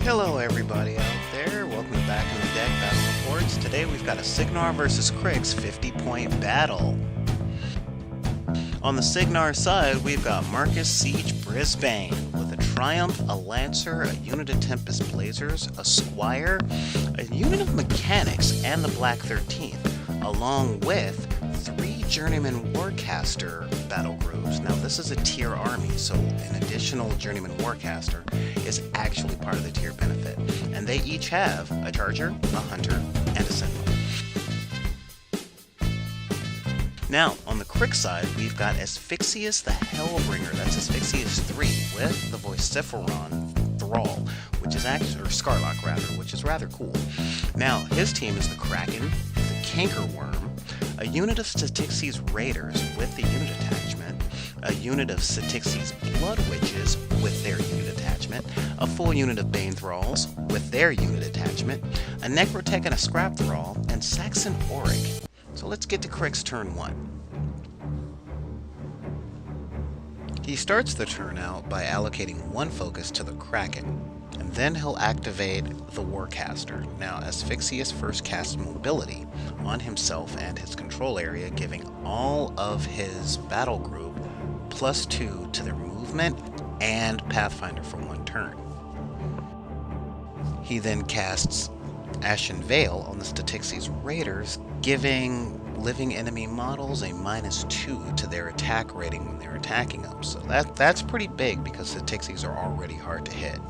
Hello everybody out there, welcome back to the Deck Battle Reports. Today we've got a Cygnar vs. Cryx 50-point battle. On the Cygnar side, we've got Marcus Siege Brisbane with a Triumph, a Lancer, a unit of Tempest Blazers, a Squire, a unit of Mechanics, and the Black 13th, along with 3 Journeyman Warcaster battle groups. Now this is a tier army, so an additional Journeyman Warcaster is actually part of the tier benefit. And they each have a Charger, a Hunter, and a Sentinel. Now, on the Cryx side, we've got Asphyxious the Hellbringer. That's Asphyxious 3 with the Vociferon Thrall, which is actually, or Scarlock rather, which is rather cool. Now, his team is the Kraken, the Cankerworm, a unit of Styx's Raiders with the unit attachment, a unit of Styx's Blood Witches with their unit attachment, a full unit of Bane Thralls with their unit attachment, a Necrotech and a Scrap Thrall, and Saxon Auric. So let's get to Cryx turn 1. He starts the turn out by allocating 1 focus to the Kraken, and then he'll activate the Warcaster. Now, Asphyxious first casts Mobility on himself and his control area, giving all of his battle group +2 to their movement and Pathfinder for 1 turn. He then casts Ashen Veil on the Styx's Raiders, giving living enemy models a -2 to their attack rating when they're attacking them. So that's pretty big because Styx's are already hard to hit.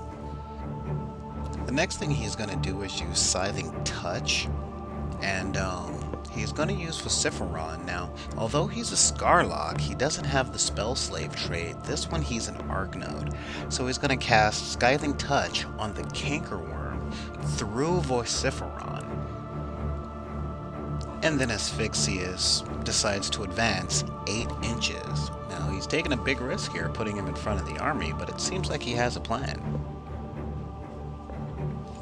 The next thing he's going to do is use Scything Touch, and he's going to use Vociferon. Now, although he's a Scarlock, he doesn't have the Spell Slave trait. This one he's an Arc Node, so he's going to cast Scything Touch on the Cankerworm through Vociferon. And then Asphyxious decides to advance 8 inches. Now, he's taking a big risk here, putting him in front of the army, but it seems like he has a plan.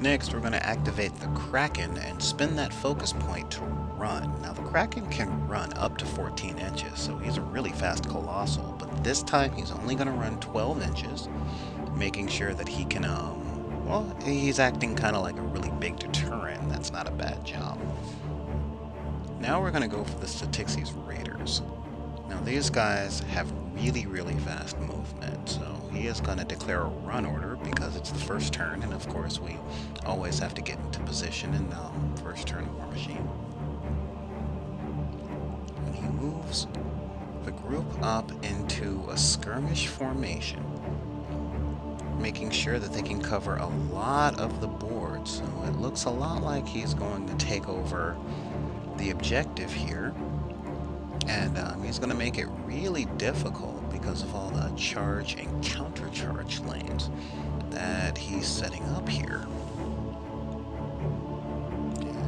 Next, we're going to activate the Kraken and spin that focus point to run. Now, the Kraken can run up to 14 inches, so he's a really fast Colossal, but this time he's only going to run 12 inches, making sure that he can, well, he's acting kind of like a really big deterrent. That's not a bad job. Now we're going to go for the Styx's Raiders. Now, these guys have really fast movement, so he is going to declare a run order because it's the first turn, and of course we always have to get into position in the first turn of War Machine. And he moves the group up into a skirmish formation, making sure that they can cover a lot of the board. So it looks a lot like he's going to take over the objective here, and he's going to make it really difficult because of all the charge and counter-charge lanes that he's setting up here.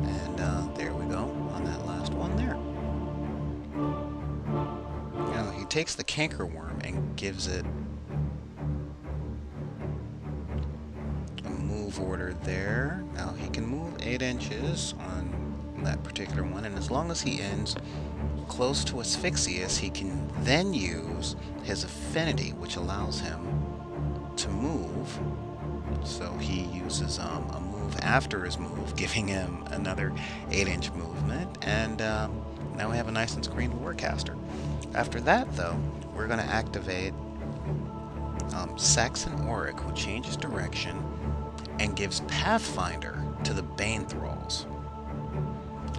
And there we go on that last one there. Now he takes the Cankerworm and gives it a move order there. Now he can move 8 inches on that particular one, and as long as he ends close to Asphyxious, he can then use his affinity, which allows him to move. So he uses a move after his move, giving him another 8-inch movement, and now we have a nice and screened Warcaster. After that, though, we're going to activate Saxon Auric, who changes direction and gives Pathfinder to the Bane Thralls.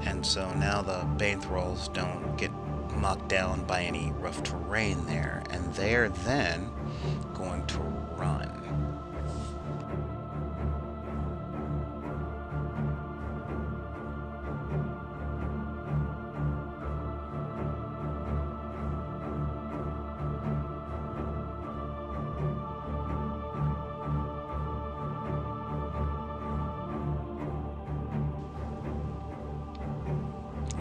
And so now the Bane Thralls don't get knocked down by any rough terrain there, and they're then going to run.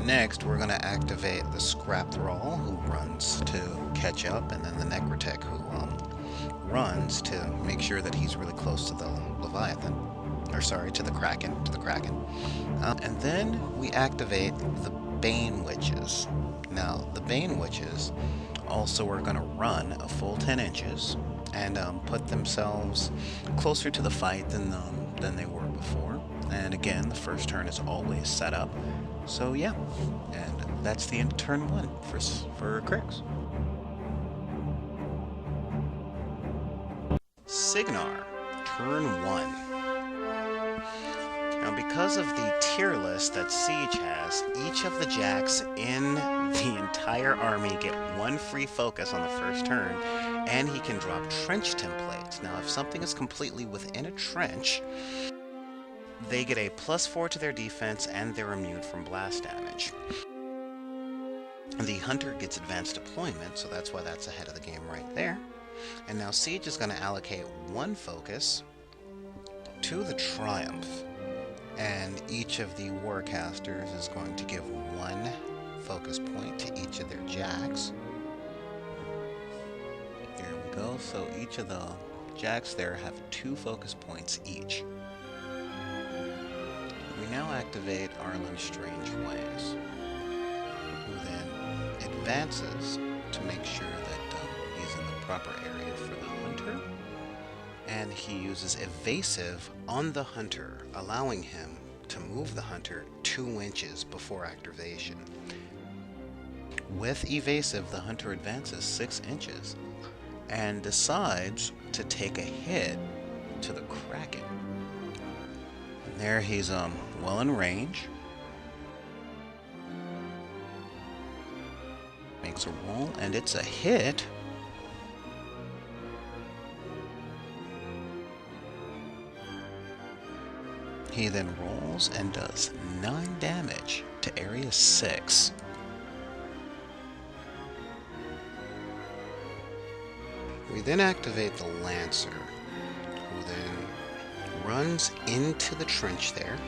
Next, we're going to activate the Scrap Thrall, who runs to catch up, and then the Necrotech, who runs to make sure that he's really close to the Leviathan. Or sorry, to the Kraken. And then we activate the Bane Witches. Now, the Bane Witches also are going to run a full 10 inches and put themselves closer to the fight than than they were before. And again, the first turn is always set up. So yeah, and that's the end of turn 1 for Cryx. Cygnar, turn 1. Now, because of the tier list that Siege has, each of the jacks in the entire army get 1 free focus on the first turn, and he can drop trench templates. Now, if something is completely within a trench, they get a +4 to their defense, and they're immune from blast damage. The Hunter gets advanced deployment, so that's why that's ahead of the game right there. And now Siege is going to allocate 1 focus to the Triumph. And each of the Warcasters is going to give 1 focus point to each of their jacks. There we go. So each of the jacks there have 2 focus points each. We now activate Arlen's Strange Ways, who then advances to make sure that he's in the proper area for the Hunter. And he uses Evasive on the Hunter, allowing him to move the Hunter 2 inches before activation. With Evasive, the Hunter advances 6 inches and decides to take a hit to the Kraken. And there he's well in range. Makes a roll, and it's a hit. He then rolls and does 9 damage to Area 6. We then activate the Lancer, who then runs into the trench there,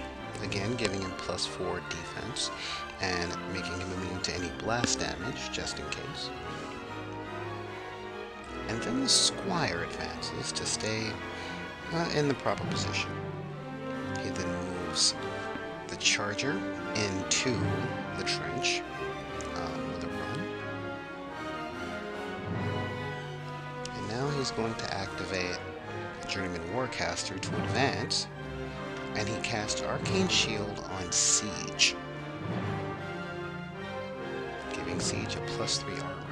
again giving him +4 defense, and making him immune to any blast damage, just in case. And then the Squire advances to stay in the proper position. He then moves the Charger into the trench with a run. And now he's going to activate Journeyman Warcaster to advance, and he casts Arcane Shield on Siege, giving Siege a +3 armor.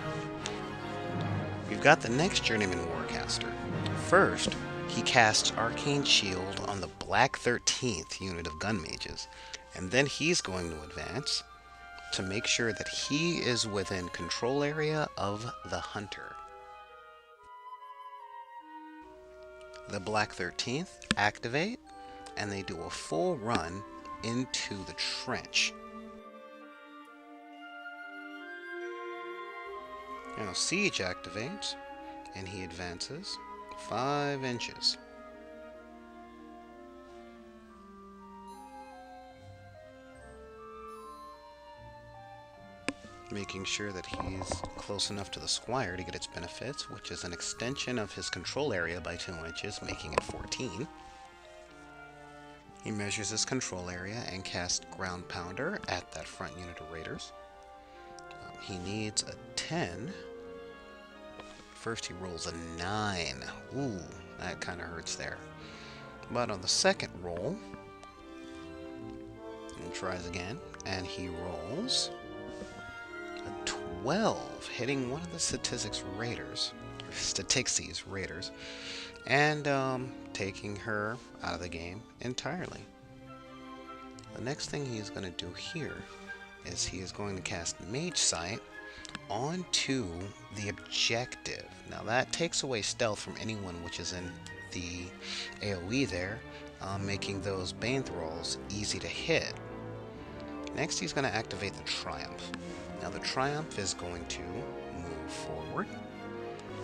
We've got the next Journeyman Warcaster. First, he casts Arcane Shield on the Black 13th unit of Gun Mages, and then he's going to advance to make sure that he is within control area of the Hunter. The Black 13th activate, and they do a full run into the trench. Now Siege activates, and he advances 5 inches. Making sure that he's close enough to the Squire to get its benefits, which is an extension of his control area by 2 inches, making it 14. He measures his control area and casts Ground Pounder at that front unit of Raiders. He needs a 10. First he rolls a 9. Ooh, that kind of hurts there. But on the second roll, he tries again, and he rolls a 12, hitting one of the Statix's Raiders, and taking her out of the game entirely. The next thing he's going to do here is he is going to cast Mage Sight onto the objective. Now that takes away stealth from anyone which is in the AoE there, making those Bane Thralls easy to hit. Next he's going to activate the Triumph. Now the Triumph is going to move forward,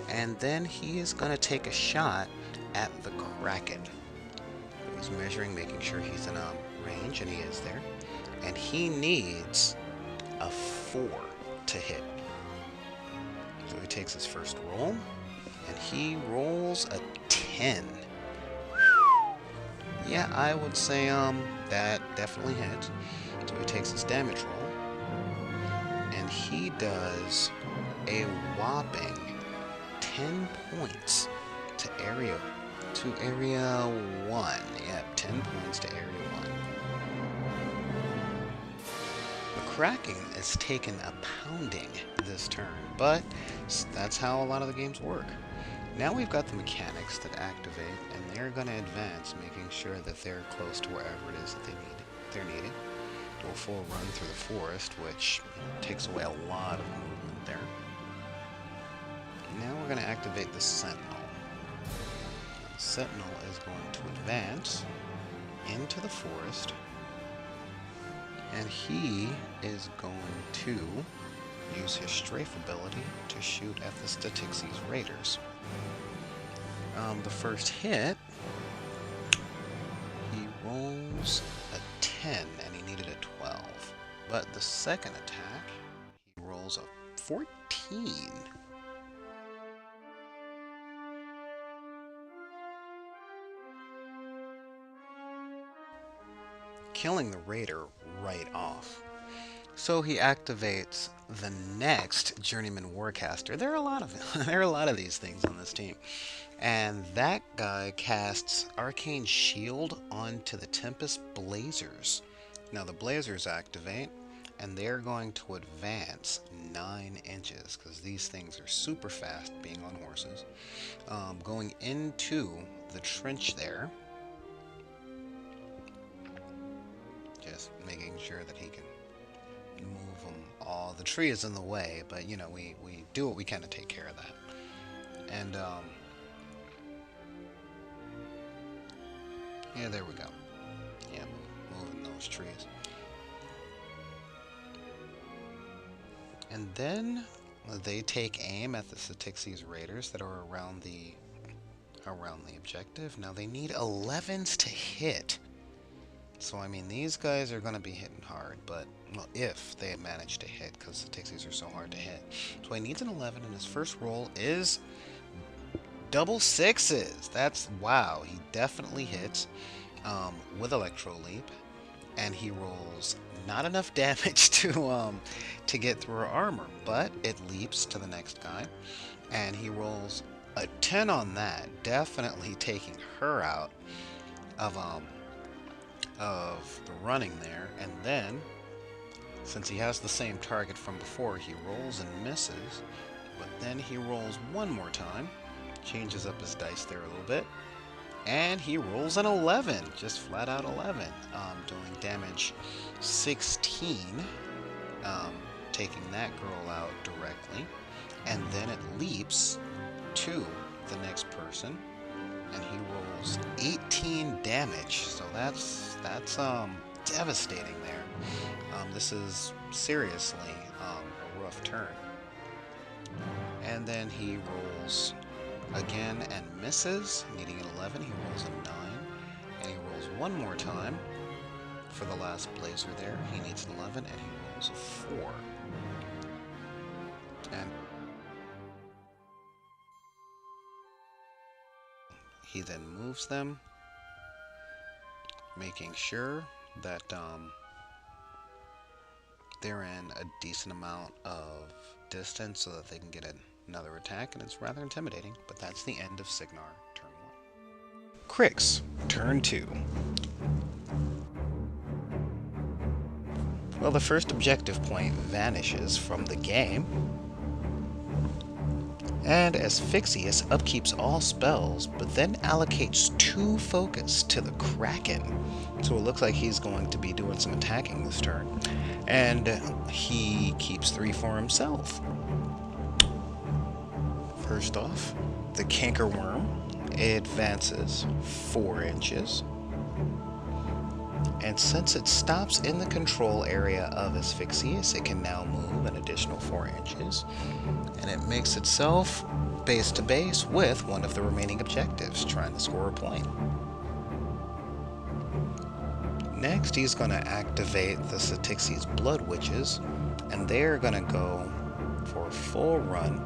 and then he is going to take a shot at the Kraken. He's measuring, making sure he's in range, and he is there. And he needs a 4 to hit. So he takes his first roll, and he rolls a 10. Yeah, I would say that definitely hits. So he takes his damage roll, and he does a whopping 10 points to Area to Area 1. Yep, 10 points to Area 1. The Kraken is taking a pounding this turn, but that's how a lot of the games work. Now we've got the mechanics that activate, and they're going to advance, making sure that they're close to wherever it is that they're needed. Do a full run through the forest, which takes away a lot of movement there. Now we're going to activate the Sentinel. The Sentinel is going to advance into the forest, and he is going to use his strafe ability to shoot at the Styx's raiders. The first hit, he rolls a 10 and he needed a 12. But the second attack, he rolls a 14. Killing the raider right off. So he activates the next Journeyman Warcaster. There are a lot of these things on this team. And that guy casts Arcane Shield onto the Tempest Blazers. Now the Blazers activate, and they're going to advance 9 inches, because these things are super fast, being on horses. Going into the trench there. Just making sure that he can move them all. The tree is in the way, but you know, we do what we can to take care of that. And yeah, there we go. Yeah, moving those trees. And then they take aim at the Styx's raiders that are around the objective. Now they need 11s to hit. So I mean, these guys are going to be hitting hard, but well, if they manage to hit, because the Styx's are so hard to hit. So he needs an 11, and his first roll is double 6s. That's wow. He definitely hits with Electro Leap, and he rolls not enough damage to get through her armor, but it leaps to the next guy, and he rolls a 10 on that, definitely taking her out of the running there. And then, since he has the same target from before, he rolls and misses, but then he rolls one more time, changes up his dice there a little bit, and he rolls an 11, just flat out 11, doing damage 16, taking that girl out directly, and then it leaps to the next person, and he rolls 18 damage. So that's devastating there. This is seriously a rough turn. And then he rolls again and misses, needing an 11. He rolls a 9, and he rolls one more time for the last blazer there. He needs an 11, and he rolls a 4. And he then moves them, making sure that they're in a decent amount of distance so that they can get another attack, and it's rather intimidating, but that's the end of Cygnar, turn 1. Cryx, turn 2. Well, the first objective point vanishes from the game, and Asphyxious upkeeps all spells, but then allocates 2 focus to the Kraken. So it looks like he's going to be doing some attacking this turn. And he keeps 3 for himself. First off, the Cankerworm advances 4 inches. And since it stops in the control area of Asphyxious, it can now move an additional 4 inches. And it makes itself base to base with one of the remaining objectives, trying to score a point. Next, he's going to activate the Styx's Blood Witches, and they're going to go for a full run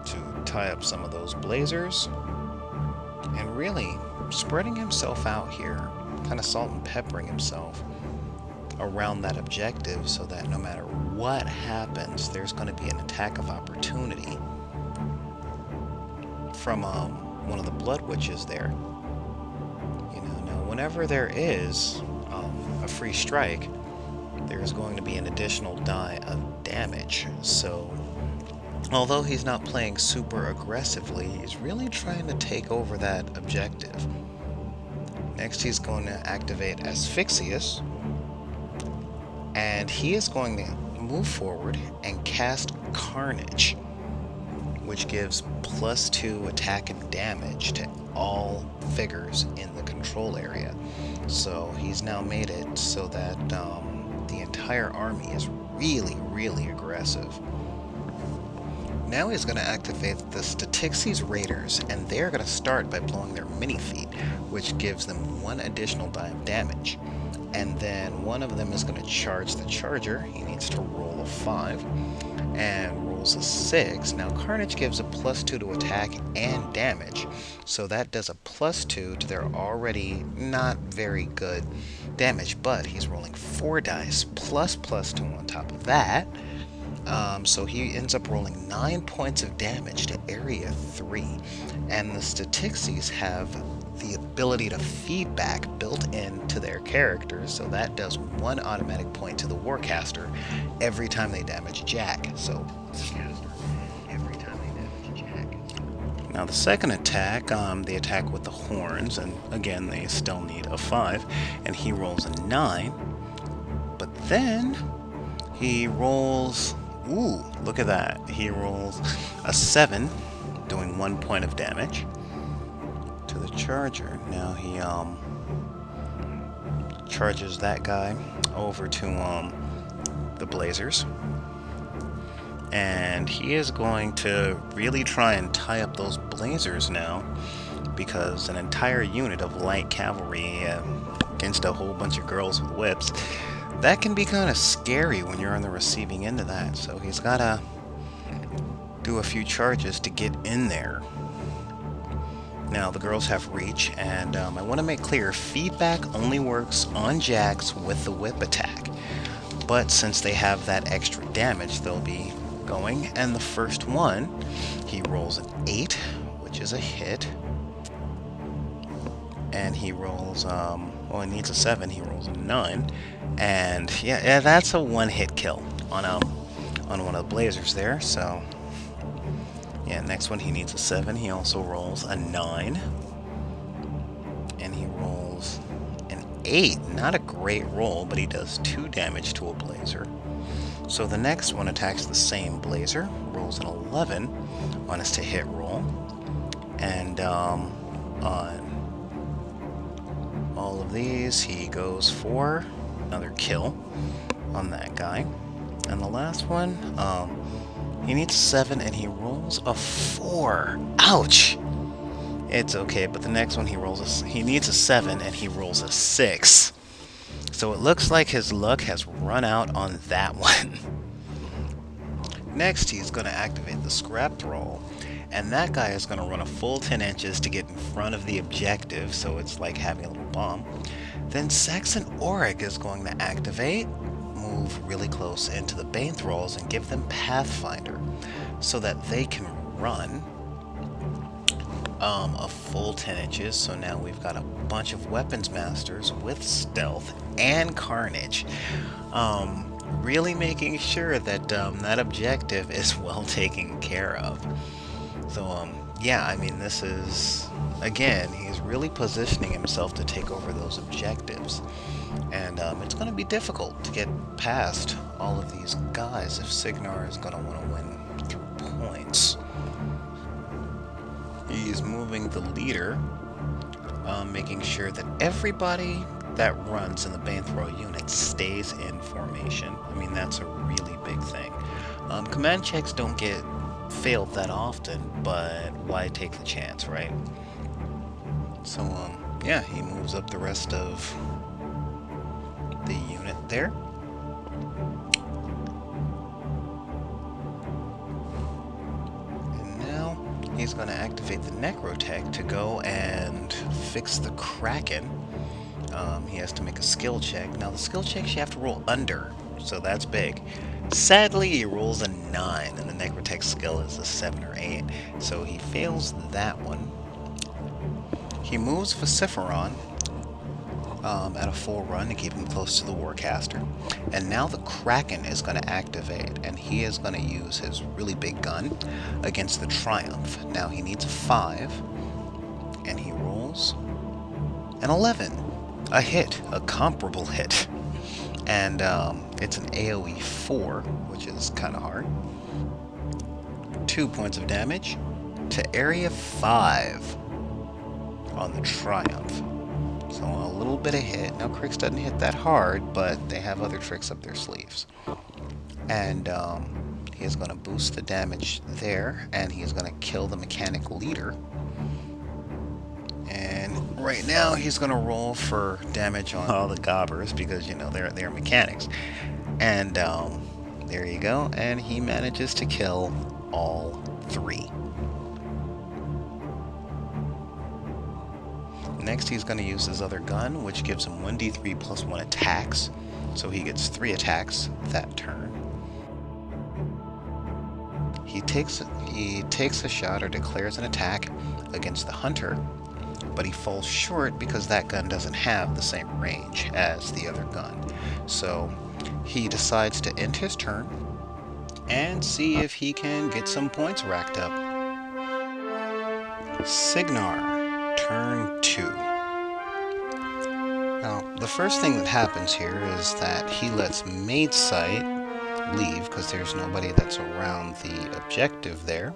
to tie up some of those blazers, and really spreading himself out here, kind of salt and peppering himself around that objective so that no matter what happens, there's going to be an attack of opportunity from one of the Blood Witches there. You know, now whenever there is a free strike, there's going to be an additional die of damage. So although he's not playing super aggressively, he's really trying to take over that objective. Next, he's going to activate Asphyxious, and he is going to move forward and cast Carnage, which gives +2 attack and damage to all figures in the control area. So he's now made it so that the entire army is really aggressive. Now he's going to activate the Styx's Raiders, and they're going to start by blowing their mini feet, which gives them 1 additional die of damage. And then one of them is going to charge the Charger. He needs to roll a 5 and rolls a 6. Now Carnage gives a +2 to attack and damage, so that does a +2 to their already not very good damage, but he's rolling 4 dice plus +2 on top of that. So he ends up rolling 9 points of damage to Area 3. And the Styxes have the ability to feedback built into their characters, so that does 1 automatic point to the Warcaster every time they damage Jack. So, every time they damage Jack. Now the second attack, the attack with the horns, and again they still need a 5, and he rolls a 9. But then he rolls... Ooh, look at that. He rolls a 7, doing 1 point of damage to the Charger. Now he charges that guy over to the Blazers. And he is going to really try and tie up those Blazers now, because an entire unit of light cavalry against a whole bunch of girls with whips, that can be kind of scary when you're on the receiving end of that. So he's got to do a few charges to get in there. Now the girls have reach, and I want to make clear, feedback only works on Jacks with the whip attack. But since they have that extra damage, they'll be going. And the first one, he rolls an 8, which is a hit. And he rolls, well, he needs a 7, he rolls a 9. And yeah, that's a 1-hit kill on one of the Blazers there. So yeah, next one he needs a 7. He also rolls a 9, and he rolls an 8. Not a great roll, but he does 2 damage to a Blazer. So the next one attacks the same Blazer, rolls an 11 on his to-hit roll, and on all of these he goes for another kill on that guy. And the last one, he needs 7 and he rolls a 4. Ouch! It's okay, but the next one he needs a 7 and he rolls a 6. So it looks like his luck has run out on that one. Next, he's going to activate the Scrap Roll, and that guy is going to run a full 10 inches to get in front of the objective, so it's like having a little bomb. Then Saxon Auric is going to activate, move really close into the Bane Thralls and give them Pathfinder, so that they can run a full 10 inches. So now we've got a bunch of Weapons Masters with Stealth and Carnage, really making sure that that objective is well taken care of. So yeah, I mean, this is, again, he's really positioning himself to take over those objectives. And it's going to be difficult to get past all of these guys if Cygnar is going to want to win through points. He's moving the leader, making sure that everybody that runs in the Bane Thrall unit stays in formation. I mean, that's a really big thing. Command checks don't get failed that often, but why take the chance, right? So, yeah, he moves up the rest of the unit there. And now he's going to activate the Necrotech to go and fix the Kraken. He has to make a skill check. Now the skill checks you have to roll under, so that's big. Sadly, he rolls a 9, and the Necrotech skill is a 7 or 8, so he fails that one. He moves Vociferon at a full run to keep him close to the Warcaster. And now the Kraken is going to activate, and he is going to use his really big gun against the Triumph. Now he needs a 5, and he rolls an 11. A hit, a comparable hit. And it's an AoE 4, which is kind of hard. 2 points of damage to Area 5 on the Triumph. So a little bit of hit. Now Cryx doesn't hit that hard, but they have other tricks up their sleeves. And he is going to boost the damage there, and he is going to kill the mechanic leader. And right now he's going to roll for damage on all the gobbers because, you know, they're mechanics. And there you go. And he manages to kill all 3. Next he's going to use his other gun, which gives him 1d3 plus 1 attacks. So he gets 3 attacks that turn. He takes a shot or declares an attack against the hunter, but he falls short because that gun doesn't have the same range as the other gun. So he decides to end his turn and see if he can get some points racked up. Cygnar, turn 2. Now, the first thing that happens here is that he lets Maid Sight leave because there's nobody that's around the objective there.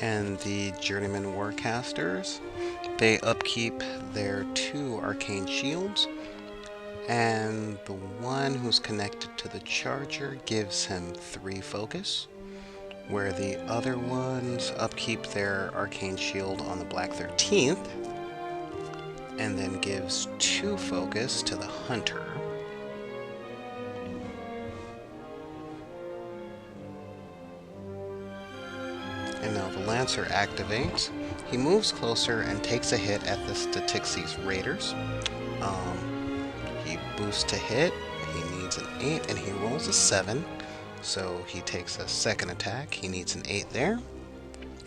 And the Journeyman Warcasters, they upkeep their 2 arcane shields, and the one who's connected to the charger gives him 3 focus, where the other ones upkeep their arcane shield on the Black 13th, and then gives 2 focus to the hunter. And now the Lancer activates. He moves closer and takes a hit at the Styx's Raiders. He boosts to hit. He needs an 8 and he rolls a 7. So he takes a second attack. He needs an 8 there.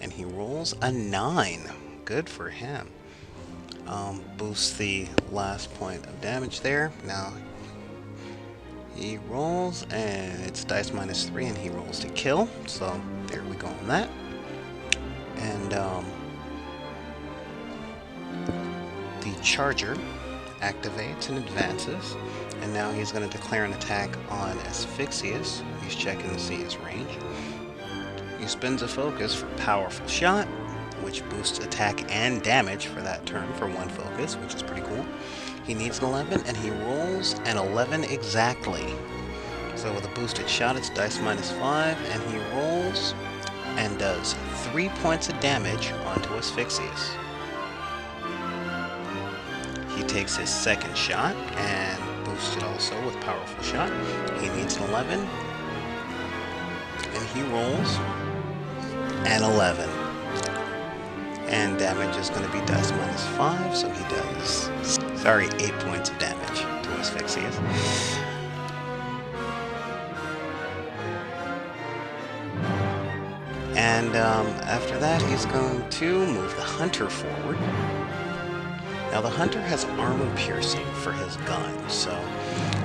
And he rolls a 9. Good for him. Boosts the last point of damage there. Now he rolls and it's dice minus 3 and he rolls to kill. So there we go on that. And the charger activates and advances, and now he's going to declare an attack on Asphyxious. He's checking to see his range. He spends a focus for Powerful Shot, which boosts attack and damage for that turn for 1 focus, which is pretty cool. He needs an 11, and he rolls an 11 exactly. So with a boosted shot, it's dice minus 5, and he rolls and does 3 points of damage onto Asphyxious. He takes his second shot and boosts it also with Powerful Shot. He needs an 11, and he rolls an 11. And damage is going to be dice minus 5, so he does, 8 points of damage to Asphyxious. And after that, he's going to move the Hunter forward. Now, the Hunter has armor piercing for his gun, so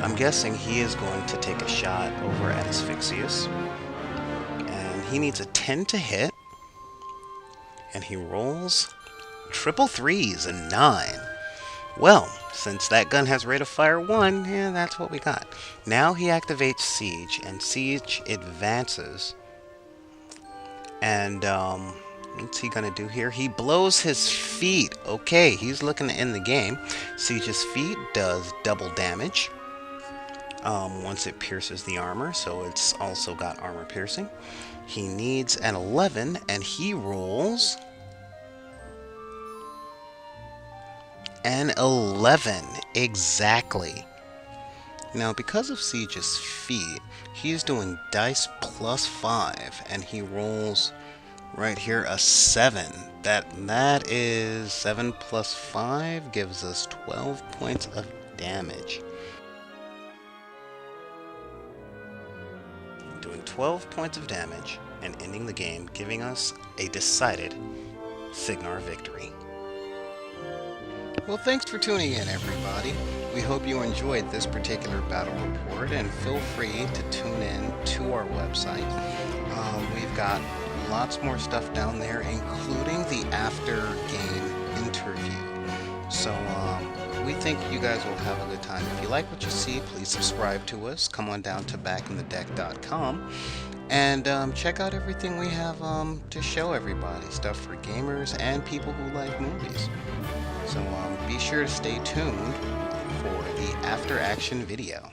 I'm guessing he is going to take a shot over at Asphyxious. And he needs a 10 to hit. And he rolls triple 3s, a 9. Well, since that gun has rate of fire 1, yeah, that's what we got. Now he activates Siege, and Siege advances. And what's he gonna do here? He blows his feet. Okay, he's looking to end the game. Siege's feet does double damage once it pierces the armor, so it's also got armor piercing. He needs an 11, and he rolls an 11 exactly. Now, because of Siege's feet, he's doing dice plus 5, and he rolls Right here, a 7. That is 7 plus 5 gives us 12 points of damage. Doing 12 points of damage and ending the game, giving us a decided Cygnar victory. Well, thanks for tuning in, everybody. We hope you enjoyed this particular battle report, and feel free to tune in to our website. We've got lots more stuff down there, including the after-game interview. So we think you guys will have a good time. If you like what you see, please subscribe to us. Come on down to backinthedeck.com and check out everything we have to show everybody. Stuff for gamers and people who like movies. So be sure to stay tuned for the after-action video.